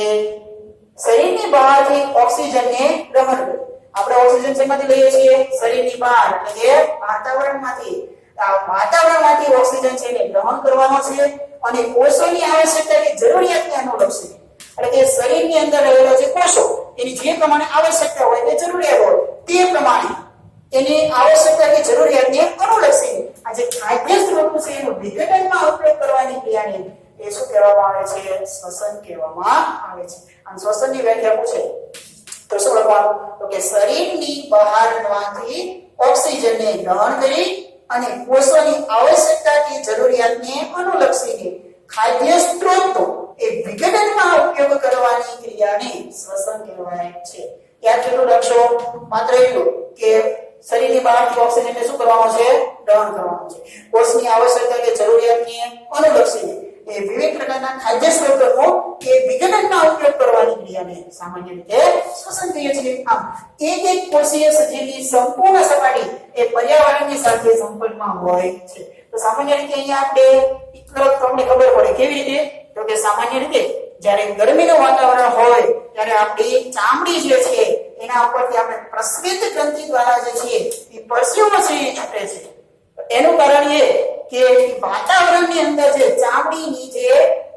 શરીરની બહારથી ઓક્સિજનને ગ્રહણ કરવું. આપણે ઓક્સિજન શેમાંથી લઈએ છીએ? શરીરની બહાર એટલે કે વાતાવરણમાંથી. આ વાતાવરણમાંથી ઓક્સિજન છે એને ગ્રહણ કરવાનો છે અને કોષોની આવશ્યકતા કે જરૂરિયાતને અનુલક્ષીને એટલે કે શરીરની અંદર રહેલા જે કોષો એની જે પ્રમાણે આવશ્યકતા હોય કે જરૂરિયાત હોય તે પ્રમાણે એની આવશ્યકતા કે જરૂરિયાતને અનુલક્ષીને આ જે ખાદ્ય સ્ત્રોતો છે એનો વિઘટનમાં ઉપયોગ કરવાની ક્રિયાને એ શું કહેવામાં આવે છે? શ્વસન કહેવામાં આવે છે. આમ શ્વસનની વ્યાખ્યા પૂછે તો શું લખવાનું? તો કે શરીરની બહારમાંથી ઓક્સિજનને ગ્રહણ કરી અને કોષોની આવશ્યકતા કે જરૂરિયાતને અનુલક્ષીને ખાદ્ય સ્ત્રોતો એ વિઘટનમાં ઉપયોગ કરવાની ક્રિયાને શ્વસન કહેવાય છે. યાદ કેટલું રાખશો? માત્ર એટલું કે શરીરની બહારથી ઓક્સિજનને શું કરવાનું છે? ગ્રહણ કરવાનું છે. કોષની આવશ્યકતા કે જરૂરિયાતને અનુલક્ષીને એ વિવિધ પ્રકારના ખાદ્ય સ્ત્રોતોનો એ વિઘટનમાં ઉપયોગ કરવાની ક્રિયાને સામાન્ય રીતે શ્વસન કહીએ છીએ. આમ એક કોષીય સજીવની સંપૂર્ણ સપાટી એ પર્યાવરણની સાથે સંપર્કમાં હોય છે. તો સામાન્ય રીતે અહીંયા આપણે એક તરફ તમને ખબર પડે કેવી રીતે? તો કે સામાન્ય રીતે જ્યારે ગરમીનું વાતાવરણ હોય ત્યારે આપણી ચામડી જે છે એના ઉપરથી આપણે પ્રસ્વેદ ગ્રંથિ દ્વારા જે છે એ પરસેવો છે એ છૂટે છે. એનું કારણ એ કે વાતાવરણની અંદર જે ચામડીની જે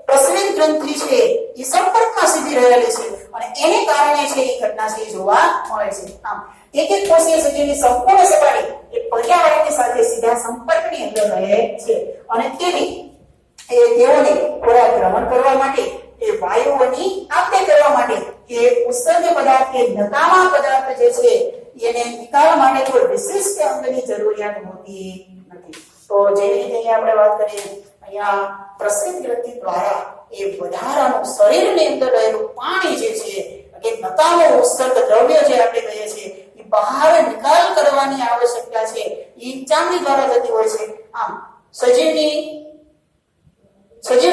પ્રસ્વેદ ગ્રંથિ છે એ સંપર્કમાં સીધી રહેલી છે અને એને કારણે છે એ ઘટના છે જોવા મળે છે. આમ એક કોષીય સજીવની સંપૂર્ણ સપાટી એ પર્યાવરણની સાથે સીધા સંપર્કની અંદર રહે છે અને તેઓને ખોરાક ગ્રહણ કરવા માટે એ વાયુઓની આપલે કરવા માટે કે ઉત્સર્ગ પદાર્થ કે નકામા પદાર્થ જે છે એને નિકાલ માટે કોઈ વિશિષ્ટ અંગની જરૂરિયાત હોતી નથી. તો જેવી રીતે અહીંયા આપણે વાત કરીએ અહીંયા પ્રસ્વેદ ગ્રંથિ દ્વારા એ વધારાનું શરીરની અંદર રહેલું પાણી જે છે કે નકામો ઉત્સર્ગ દ્રવ્ય જે આપણે કહીએ છીએ એ બહાર નિકાલ કરવાની આવશ્યકતા છે એ ચામડી દ્વારા થતી હોય છે. આમ સજીવ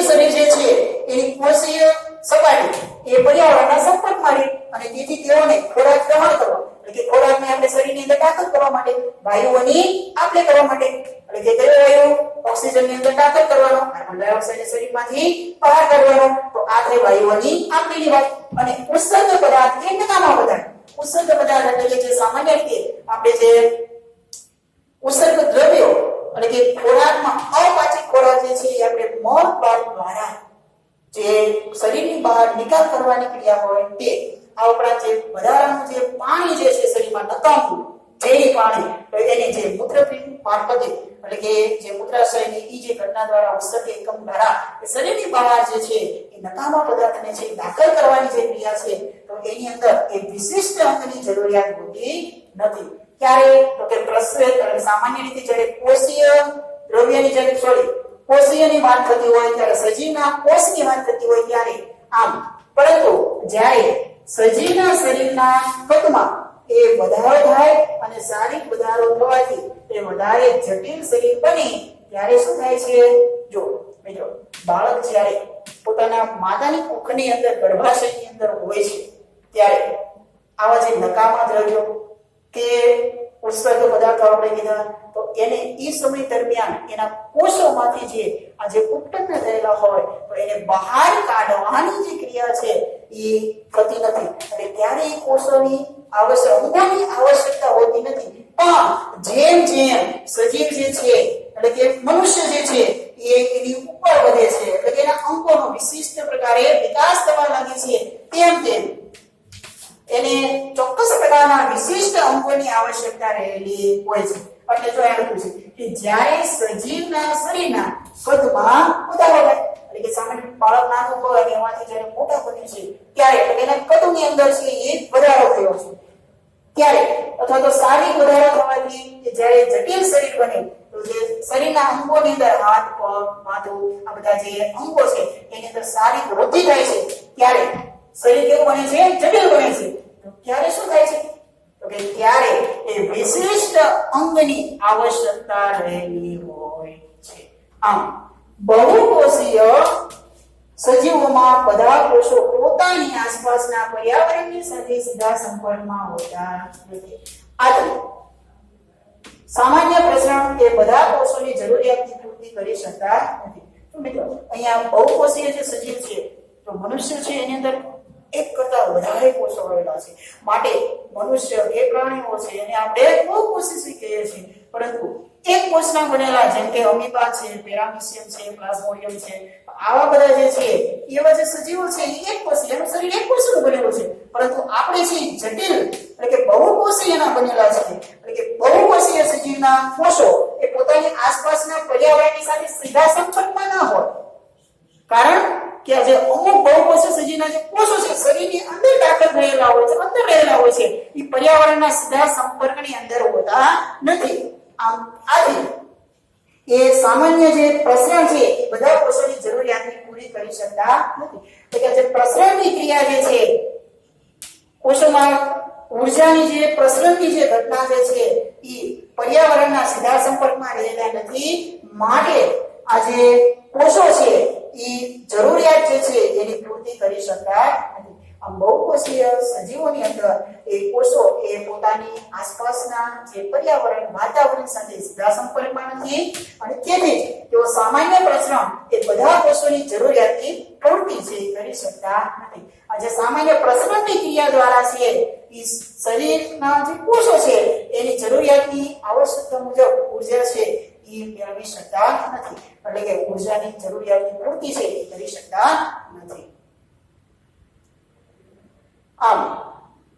શરીર જે છે એની કોષીય સપાટી એ પર્યાવરણના સંપર્કમાં રહી અને તેથી તેઓને ખોરાક ગ્રહણ કરવો એટલે કે ખોરાકને આપણે શરીરની અંદર દાખલ કરવા માટે વાયુઓની આપલે કરવા માટે એટલે કે કયો વાયુ? ઓક્સિજનની અંદર દાખલ કરવાનો, કાર્બન ડાયોક્સાઇડ શરીરમાંથી બહાર કાઢવાનો. તો આ થઈ વાયુઓની આપલેની વાત. અને ઉત્સર્ગ પદાર્થ એ નકામા પદાર્થ. ઉત્સર્ગ પદાર્થ એટલે કે જે સામાન્ય રીતે આપણે જે ઉત્સર્ગ દ્રવ્યો એટલે કે ખોરાકમાં અપાચિત ખોરાક જે છે એ આપણે મળદ્વાર દ્વારા જે શરીરની બહાર નિકાલ કરવાની ક્રિયા હોય તે, આ ઉપરાંત જે વધારાનું જે પાણી જે છે શરીરમાં નકામું ઝેરી પાણી એની જે મૂત્રપિંડ મારફતે એટલે કે જે મૂત્રાશયની ઈ જે ઘટના દ્વારા ઉત્સર્ગ એકમ દ્વારા શરીરની બહાર જે છે એ નકામા પદાર્થને છે દાખલ કરવાની જે ક્રિયા છે તો એની અંદર એ વિશિષ્ટ અંગની જરૂરિયાત હોતી નથી. ક્યારે? તો કે પ્રસ્વેદ અને સામાન્ય રીતે જ્યારે કોષીય દ્રવ્યની જ્યારે કોષીયની વાત થતી હોય ત્યારે સજીવના કોષની વાત થતી હોય ત્યારે આમ, પરંતુ જ્યારે સજીવના શરીરના કદમાં એ વધારો થાય અને શારીરિક વધારો થવાથી એ વધારે જટિલ શરીર બને ત્યારે શું થાય છે? જો બાળક જ્યારે પોતાના માતાની કુખની અંદર ગર્ભાશયની અંદર હોય છે ત્યારે આવા જે નકામા દ્રવ્યો કે ઉત્સર્ગ પદાર્થો આપણે કીધા તો એને એ સમય દરમિયાન એના કોષોમાંથી જે ઉત્પન્ન થયેલા હોય તો એને બહાર કાઢવાની જે ક્રિયા છે એ થતી નથી અને ત્યારે એ કોષોની આવશ્યકતા હોતી નથી. પણ જેમ જેમ સજીવ જે છે એટલે કે મનુષ્ય જે છે એ એની ઉપર વધે છે એટલે કે એના અંગોનો વિશિષ્ટ પ્રકારે વિકાસ થવા લાગે છે તેમ તેમ એને ચોક્કસ પ્રકારના વિશિષ્ટ અંગોની આવશ્યકતા રહેલી હોય છે. એટલે જો એમ લખ્યું છે કે જ્યારે સજીવના શરીરના કદમાં વધારો થાય એટલે કે સામાન્ય બાળક નાનું હોય અને એમાંથી જ્યારે મોટા બને છે ત્યારે એટલે એના કદની અંદર છે એ વધારો થયો છે ત્યારે અથવા તો શારીરિક વધારો થવાથી કે જ્યારે જટિલ શરીર બને તો જે શરીરના અંગોની અંદર હાથ, પગ, માથું આ બધા જે અંગો છે એની અંદર શારીરિક વૃદ્ધિ થાય છે ત્યારે શરીર કેવું બને છે? જટિલ બને છે. તો ત્યારે શું થાય છે? તો કે ત્યારે એ વિશિષ્ટ અંગની આવશ્યકતા રહેલી હોય છે. આમ બહુકોષીય સજીવોમાં બધા કોષો પોતાની આસપાસના પર્યાવરણની સાથે સીધા સંપર્કમાં હોતા નથી. આથી સામાન્ય પ્રસરણ એ બધા કોષોની જરૂરિયાતની પૂર્તિ કરી શકતા નથી. તો મિત્રો અહીંયા બહુકોષીય જે સજીવ છે તો મનુષ્ય છે એની અંદર એક કરતા વધારે કોષો આવેલા છે. માટે મનુષ્ય એ પ્રાણીઓ છે એને આપણે બહુકોષી કહીએ છીએ. પરંતુ એક કોષના બનેલા જેમ કે અમીબા છે, પેરામીશિયમ છે, પ્લાઝ્મોડિયમ છે, આવા બધા જે છે એવા જે સજીવો છે એ એક કોષીય, એનું શરીર એક કોષનું બનેલું છે. પરંતુ આપણે છે જટિલ એટલે કે બહુકોષીયના બનેલા છે. એટલે કે બહુકોષીય સજીવના કોષો એ પોતાની આસપાસના પર્યાવરણની સાથે સીધા સંપર્કમાં ના હોય. કારણ કે જે અમુક બહુકોષીય સજીવના જે કોષો છે શરીરની અંદર દાખલ થયેલા હોય છે, અંદર રહેલા હોય છે, એ પર્યાવરણના સીધા સંપર્કની અંદર હોતા નથી. આમ આથી એ સામાન્ય જે પ્રસરણ છે એ બધા કોષોની જરૂરિયાતને પૂરી કરી શકતા નથી. એટલે કે જે પ્રસરણની ક્રિયા જે છે કોષોમાં ઊર્જાની જે પ્રસરણની જે ઘટના જે છે એ પર્યાવરણના સીધા સંપર્કમાં રહેલા નથી. માટે આ જે કોષો છે એ જરૂરિયાત જે છે એની પૂર્તિ કરી શકતા નથી. આમ બહુકોષીય સજીવોની અંદર એ કોષો એ પોતાની આસપાસના જે પર્યાવરણ વાતાવરણ સાથે સીધા સંપર્કમાં નથી અને તેથી તેઓ સામાન્ય પ્રસરણ એ બધા કોષોની જરૂરિયાતની પૂર્તિ છે કરી શકતા નથી. આ જે સામાન્ય પ્રસરણની ક્રિયા દ્વારા છે એ શરીરના જે કોષો છે એની જરૂરિયાતની આવશ્યકતા મુજબ ઊર્જા છે એ મેળવી શકતા નથી. એટલે કે ઊર્જાની જરૂરિયાતની પૂર્તિ છે એ કરી શકતા નથી. આમ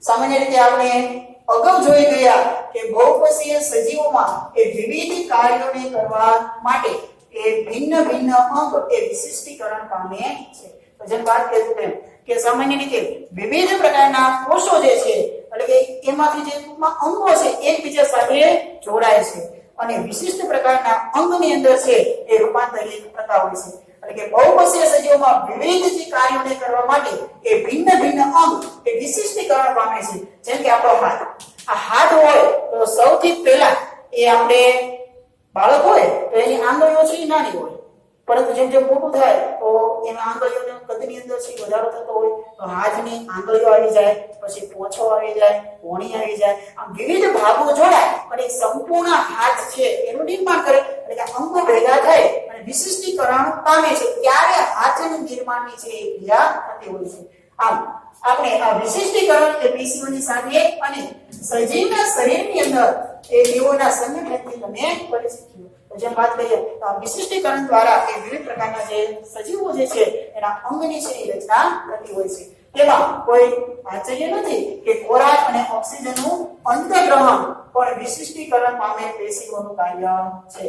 સામાન્ય રીતે આપણે અગાઉ જોઈ ગયા કે બહુકોષીય સજીવોમાં એ વિવિધ કાર્યોને કરવા માટે એ ભિન્ન ભિન્ન અંગ એ વિશિષ્ટીકરણ પામે છે. તો જેમ વાત કરી તેમ કે સામાન્ય રીતે વિવિધ પ્રકારના કોષો જે છે એટલે કે એમાંથી જે ટૂંકમાં અંગો છે એકબીજા સાથે જોડાય છે અને વિશિષ્ટ પ્રકારના અંગની અંદર છે એ રૂપાંતરિત થતા હોય છે. એટલે કે બહુકોષીય સજીવોમાં વિવિધ જે કાર્યોને કરવા માટે એ ભિન્ન ભિન્ન અંગ એ વિશિષ્ટીકરણ પામે છે. જેમ કે આપણો હાથ, આ હાથ હોય તો સૌથી પહેલા એ આપણે બાળક હોય તો એની આંગળીઓ છે નાની હોય, પરંતુ જેમ જેમ મોટું થાય તો એના આંગળીઓના કદની અંદર છે વધારો થતો હોય તો હાથની આંગળીઓ આવી જાય, પછી પોછો આવી જાય, કોણી આવી જાય, આમ વિવિધ ભાગો જોડાય અને સંપૂર્ણ હાથ છે એનું નિર્માણ કરે. એટલે કે અંગો ભેગા થાય અને વિશિષ્ટીકરણ પામે છે ત્યારે હાથનું નિર્માણની છે એ ક્રિયા થતી હોય છે. આમ આપણે આ વિશિષ્ટીકરણ એ પેશીઓની સાથે અને સજીવના શરીરની અંદર એ જીવોના સંગઠનથી તમે પરિચિત થયો. જેમ વાત કરીએ તો વિશિષ્ટીકરણ દ્વારા એ વિવિધ પ્રકારના જે સજીવો જે છે એના અંગની છે એ રચના થતી હોય છે. તેમાં કોઈ આશ્ચર્ય નથી કે ખોરાક અને ઓક્સિજનનું અંતઃગ્રહણ પણ વિશિષ્ટીકરણ પામે પેશીઓનું કાર્ય છે.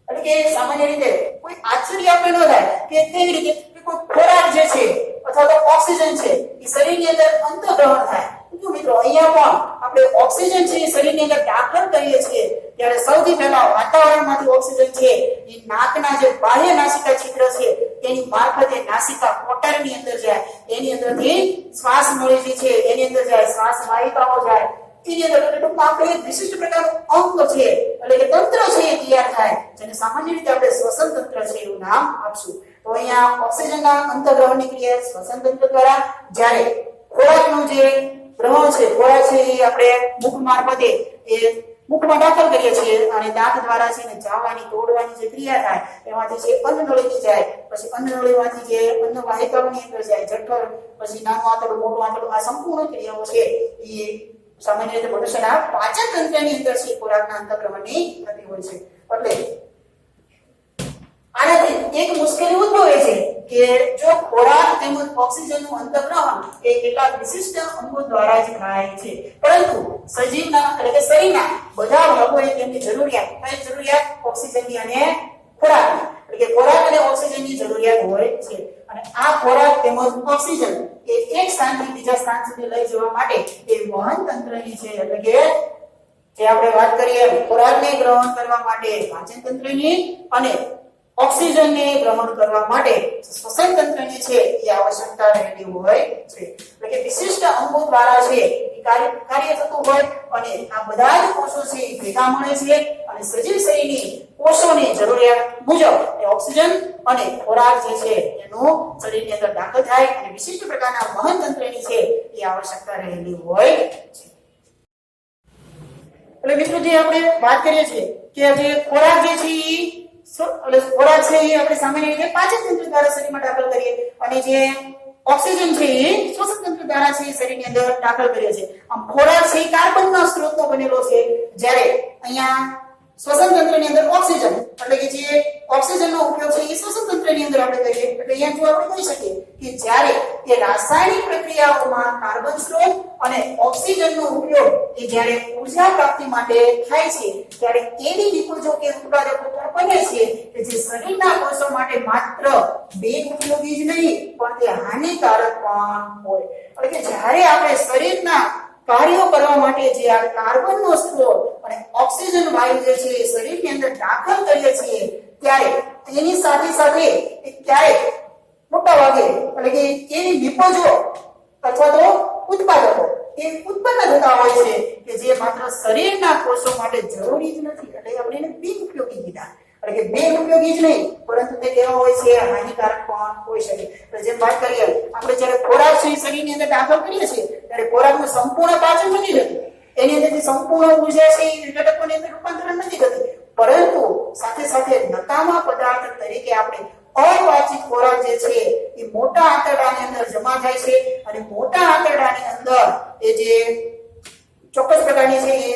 એટલે કે સામાન્ય રીતે કોઈ આશ્ચર્ય આપણે ન થાય કે કેવી રીતે કોઈ ખોરાક જે છે અથવા તો ઓક્સિજન છે એ શરીરની અંદર અંતઃગ્રહણ થાય. તો મિત્રો અહીંયા પણ આપણે ઓક્સિજન છે એ શરીરની અંદર દાખલ કરીએ છીએ ત્યારે સૌથી પહેલા વાતાવરણમાંથી ઓક્સિજન છે એ નાકના જે બાહ્ય નાસિકા છિદ્ર છે એની મારફતે નાસિકા કોટરની અંદર જાય, એની અંદરથી શ્વાસ નળી જે છે એની અંદર જાય, શ્વાસ વાહિકાઓ જાય, એની અંદર ટૂંકમાં આપણે એક વિશિષ્ટ પ્રકારનું અંગ છે એટલે કે તંત્ર છે એ તૈયાર થાય જેને સામાન્ય રીતે આપણે શ્વસન તંત્ર છે એવું નામ આપશું. તો અહીંયા ઓક્સિજનના અંતઃગ્રહણની ક્રિયા શ્વસન તંત્ર દ્વારા, જ્યારે ખોરાકનું જે ગ્રહણ છે ખોરાક છે એ આપણે મુખ મારફતે એ મુખમાં દાખલ કરીએ છીએ અને દાંત દ્વારા છે ને ચાવવાની તોડવાની જે ક્રિયા થાય એમાંથી જે અન્નનળીની જાય, પછી અન્નનળીમાંથી જે અન્ન વાહિકાઓની અંદર જાય, જઠર, પછી નાનું આંતરડું, મોટું આંતરડું, આ સંપૂર્ણ ક્રિયાઓ છે એ સામાન્ય રીતે મનુષ્યના પાચન તંત્રની અંદર છે ખોરાકના અંતઃગ્રહણની થતી હોય છે. એટલે આનાથી એક મુશ્કેલી ઉદ્ભવે છે કે જો ખોરાક તેમજ ઓક્સિજનનું અંતઃગ્રહણ એ કેટલાક વિશિષ્ટ અંગો દ્વારા જ થાય છે, પરંતુ સજીવના એટલે કે શરીરના બધા ભાગોએ તેમની જરૂરિયાત ઓક્સિજનની અને ખોરાકની એટલે કે ખોરાક અને ઓક્સિજનની જરૂરિયાત હોય છે. અને આ ખોરાક તેમજ ઓક્સિજન એ એક સ્થાનથી બીજા સ્થાન સુધી લઈ જવા માટે એ વહન તંત્રની છે એટલે કે જે આપણે વાત કરીએ ખોરાકને ગ્રહણ કરવા માટે પાચન તંત્રની અને ઓક્સિજનને ગ્રહણ કરવા માટે શ્વસન તંત્રની છે એ આવશ્યકતા રહેતી હોય છે. એટલે કે વિશિષ્ટ અંગો દ્વારા છે એ કાર્ય થતું હોય અને આ બધા જ કોષો છે એ ભેગા મળે છે અને સજીવ શરીરની કોષોની જરૂરિયાત મુજબ એ ઓક્સિજન અને ખોરાક જે છે એનું શરીરની અંદર દાખલ થાય અને વિશિષ્ટ પ્રકારના વહન તંત્રની છે એ આવશ્યકતા રહેલી હોય છે. એટલે મિત્રો જે આપણે વાત કરીએ છીએ કે જે ખોરાક જે છે એટલે ખોરાક છે એ આપણે સામાન્ય રીતે પાચન તંત્ર દ્વારા શરીરમાં દાખલ કરીએ અને જે ઓક્સિજન છે એ શ્વસન તંત્ર દ્વારા છે શરીરની અંદર દાખલ કરીએ છીએ. આમ ખોરાક છે કાર્બનના સ્ત્રોતનો બનેલો છે, જ્યારે અહીંયા શ્વસન તંત્રની અંદર ઓક્સિજન એટલે કે જે ઓક્સિજનનો ઉપયોગ છે એ શ્વસન તંત્રની અંદર આપણે કરીએ. એટલે અહીંયા જો આપણે કહી શકીએ કે જ્યારે એ રાસાયણિક પ્રક્રિયાઓમાં કાર્બન સ્ત્રોત અને ઓક્સિજનનો ઉપયોગ એ જ્યારે ઊર્જા પ્રાપ્તિ માટે થાય છે ત્યારે એવી નિપજો કે ઉત્પાદકો બને છે કે જે શરીરના કોષો માટે માત્ર બે ઉપયોગી જ નહીં પણ તે હાનિકારક પણ હોય. એટલે કે જ્યારે આપણે શરીરના કાર્યો કરવા માટે જે આ કાર્બનનો સ્ત્રોત અને ઓક્સિજન વાયુ જે છે એ શરીરની અંદર દાખલ કરીએ છીએ ત્યારે તેની સાથે સાથે ક્યારેક મોટા ભાગે એટલે કે એવી નિપજો અથવા તો ઉત્પાદકો એ ઉત્પન્ન થતા હોય છે કે જે માત્ર શરીરના કોષો માટે જરૂરી જ નથી, એટલે આપણે એને બિનઉપયોગી કીધા. એટલે કે બિનઉપયોગી જ નહીં પરંતુ તે કેવા હોય છે હાનિકારક પણ હોઈ શકે. જેમ વાત કરીએ આપણે જ્યારે ખોરાક છે શરીરની અંદર દાખલ કરીએ છીએ ત્યારે ખોરાકનું સંપૂર્ણ પાચન નથી થતું, એની અંદરથી સંપૂર્ણ ઊર્જા છે એ ઘટકોની અંદર રૂપાંતરણ નથી થતું, પરંતુ સાથે સાથે નકામા પદાર્થ તરીકે આપણે અવાંછિત ખોરાક જે છે એ મોટા આંતરડાની અંદર જમા થાય છે અને મોટા આંતરડાની અંદર એ જે ચોક્કસ પ્રકારની છે એ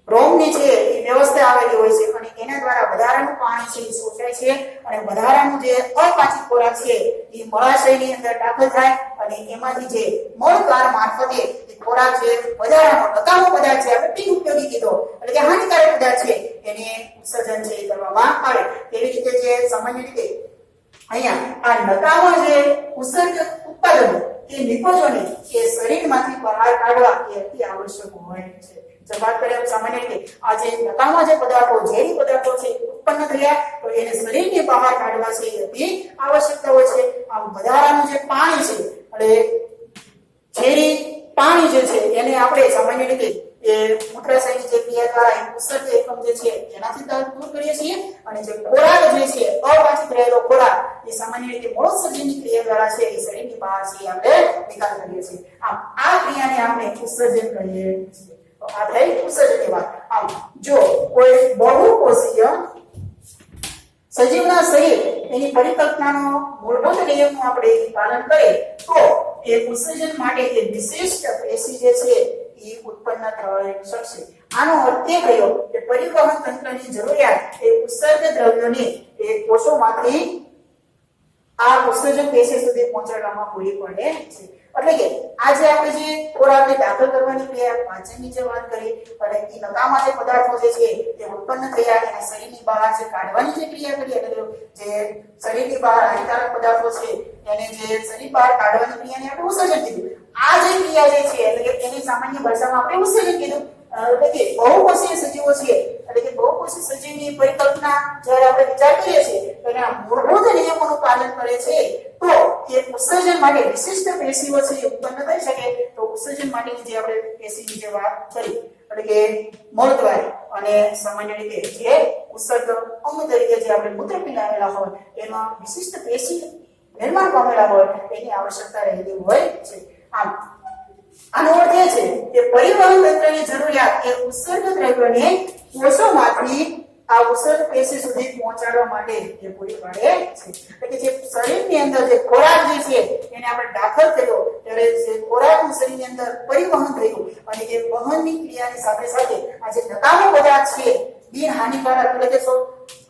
રોમની છે એ વ્યવસ્થા આવેલી હોય છે અને એના દ્વારા વધારાનું પાણી છે એ શોષાય છે અને વધારાનું જે અપાચિત ખોરાક છે એ મળાશયની અંદર દાખલ થાય અને એમાંથી જે મળકાર મારફતે એ ખોરાક છે વધારાનો નકામો પદાર્થ છે આપણે બિનઉપયોગી કીધો એટલે કે હાનિકારક પદાર્થ છે એને ઉત્સર્જન છે કરવામાં આવે. એવી રીતે જે સામાન્ય રીતે અહીંયા આ નકામા જે ઉત્સર્જક ઉત્પાદનો એ નિપજોને એ શરીરમાંથી બહાર કાઢવા એ અતિ આવશ્યક હોય છે. વાત કરીએ સામાન્ય રીતે આ જે નકામા જે પદાર્થો ઝેરી પદાર્થો છે ઉત્પન્ન થયા તો એને શરીરની બહાર કાઢવા છે એ અતિ આવશ્યકતા હોય છે. આ વધારાનું જે પાણી છે એટલે ઝેરી પાણી જે છે એને આપણે સામાન્ય રીતે એ મૂત્રાશયની જે ક્રિયા દ્વારા ઉત્સર્જક એકમ જે છે એનાથી દૂર કરીએ છીએ અને જે ખોરાક જે છે અવાંછિત રહેલો ખોરાક એ સામાન્ય રીતે મૂળોત્સર્જનની ક્રિયા દ્વારા છે એ શરીરની બહાર છે આપણે નિકાલ કરીએ છીએ. આમ આ ક્રિયાને આપણે ઉત્સર્જન કહીએ છીએ. આ થઈ ઉત્સર્જનની વાત. આમ જો કોઈ બહુકોષીય સજીવના શરીર એની પરિકલ્પનાનો મૂળભૂત નિયમનું આપણે પાલન કરીએ તો એ ઉત્સર્જન માટે એ વિશિષ્ટ પેશી જે છે એ ઉત્પન્ન થઈ શકશે. આનો અર્થ એ થયો કે પરિવહન તંત્રની જરૂરિયાત એ ઉત્સર્ગ દ્રવ્યોની એ કોષોમાંથી આ ઉત્સર્જન પેશી સુધી પહોંચાડવામાં પૂરી પડે છે. એટલે કે આજે આપણે જે ખોરાકને દાખલ કરવાની ક્રિયા પાચનની જે વાત કરી અને એ નકામા જે પદાર્થો જે છે તે ઉત્પન્ન થયા અને શરીરની બહાર જે કાઢવાની જે ક્રિયા કરી એટલે જે શરીરની બહાર હાનિકારક પદાર્થો છે એને જે શરીર બહાર કાઢવાની ક્રિયાને આપણે ઉત્સર્જન કીધું. આ જે ક્રિયા જે છે એટલે કે એની સામાન્ય ભાષામાં આપણે ઉત્સર્જન કીધું. એટલે કે બહુકોષીય સજીવો છે એટલે કે બહુકોષીય સજીવની પરિકલ્પના જ્યારે આપણે વિચાર કરીએ છીએ તો એના મૂળભૂત નિયમોનું પાલન કરે છે તો એ ઉત્સર્જન માટે વિશિષ્ટ પેશીઓ છે એ ઉત્પન્ન થઈ શકે. તો ઉત્સર્જન માટેની જે આપણે પેશીની જે વાત કરી એટલે કે મળદ્વારી અને સામાન્ય રીતે જે ઉત્સર્ગ અંગ તરીકે જે આપણે મૂત્રપિંડ આવેલા હોય એમાં વિશિષ્ટ પેશી નિર્માણ પામેલા હોય એની આવશ્યકતા રહેલી હોય છે. આનો અર્થ એ છે કે પરિવહન તંત્રની જરૂરિયાત એ ઉત્સર્ગ દ્રવ્યોને કોષોમાંથી આ ઉત્સર્ગ પેશી સુધી પહોંચાડવા માટે એ પૂરી પાડે છે. એટલે કે જે શરીરની અંદર જે ખોરાક જે છે એને આપણે દાખલ કર્યો ત્યારે જે ખોરાકનું શરીરની અંદર પરિવહન થયું અને એ વહનની ક્રિયાની સાથે સાથે આ જે નકામો પદાર્થ છે બિન હાનિકારક એટલે કે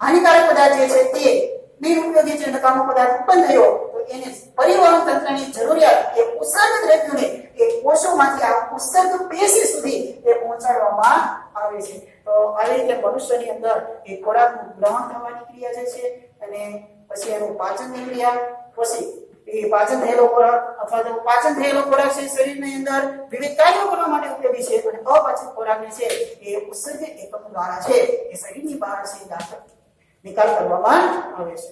હાનિકારક પદાર્થ જે છે તે બિનઉપયોગી જે નકામો પદાર્થ ઉત્પન્ન થયો તો એને પરિવહન તંત્રની જરૂરિયાત એ ઉત્સર્ગ દ્રવ્યોને એ કોષોમાંથી આ ઉત્સર્ગ પેશી સુધી એ પહોંચાડવામાં આવે છે. તો આવી રીતે મનુષ્યની અંદર એ ખોરાકનું ગ્રહણ થવાની ક્રિયા જે છે અને પછી એનું પાચનની ક્રિયા પછી એ પાચન થયેલો ખોરાક અથવા તો પાચન થયેલો ખોરાક છે શરીરની અંદર વિવિધ કાર્યો કરવા માટે ઉપયોગી છે અને અપાચિત ખોરાકને છે એ ઉત્સર્જક એકમ દ્વારા છે એ શરીરની બહાર છે દાખલ નિકાલ કરવામાં આવે છે.